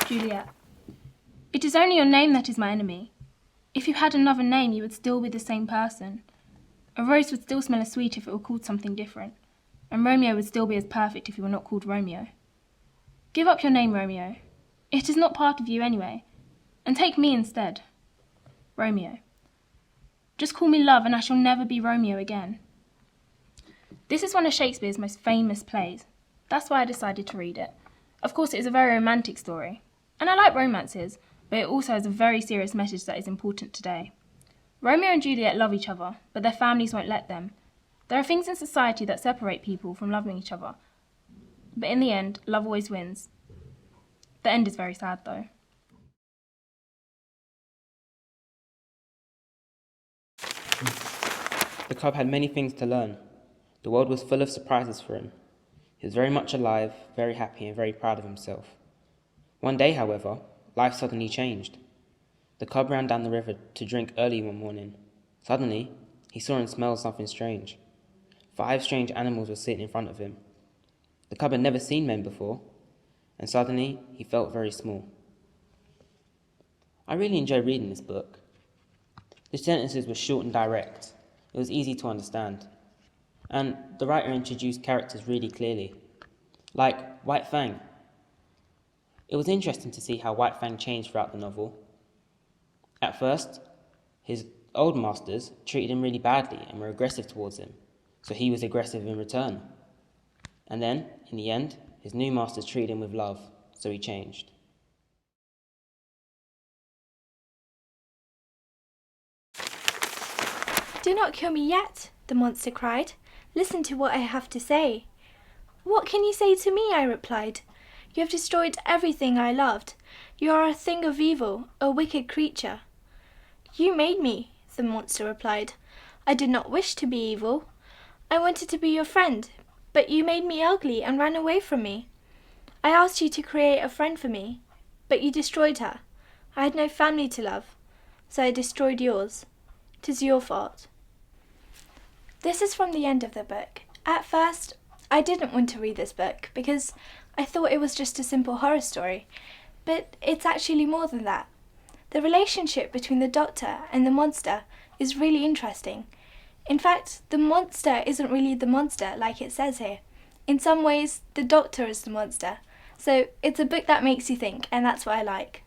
Juliet. It is only your name that is my enemy. If you had another name, you would still be the same person. A rose would still smell as sweet if it were called something different, and Romeo would still be as perfect if he were not called Romeo. Give up your name, Romeo. It is not part of you anyway, and take me instead. Romeo. Just call me Love, and I shall never be Romeo again. This is one of Shakespeare's most famous plays. That's why I decided to read it. Of course, it is a very romantic story, and I like romances, but it also has a very serious message that is important today. Romeo and Juliet love each other, but their families won't let them. There are things in society that separate people from loving each other, but in the end, love always wins. The end is very sad, though. The cub had many things to learn. The world was full of surprises for him. He was very much alive, very happy, and very proud of himself. One day, however, life suddenly changed. The cub ran down the river to drink early one morning. Suddenly, he saw and smelled something strange. 5 strange animals were sitting in front of him. The cub had never seen men before, and suddenly he felt very small. I really enjoyed reading this book. The sentences were short and direct. It was easy to understand. And the writer introduced characters really clearly, like White Fang. It was interesting to see how White Fang changed throughout the novel. At first, his old masters treated him really badly and were aggressive towards him, so he was aggressive in return. And then, in the end, his new masters treated him with love, so he changed. "Do not kill me yet," the monster cried. "Listen to what I have to say." "What can you say to me?" I replied. "You have destroyed everything I loved. You are a thing of evil, a wicked creature." "You made me," the monster replied. "I did not wish to be evil. I wanted to be your friend, but you made me ugly and ran away from me. I asked you to create a friend for me, but you destroyed her. I had no family to love, so I destroyed yours. It is your fault." This is from the end of the book. At first, I didn't want to read this book because I thought it was just a simple horror story, but it's actually more than that. The relationship between the doctor and the monster is really interesting. In fact, the monster isn't really the monster like it says here. In some ways, the doctor is the monster. So it's a book that makes you think, and that's what I like.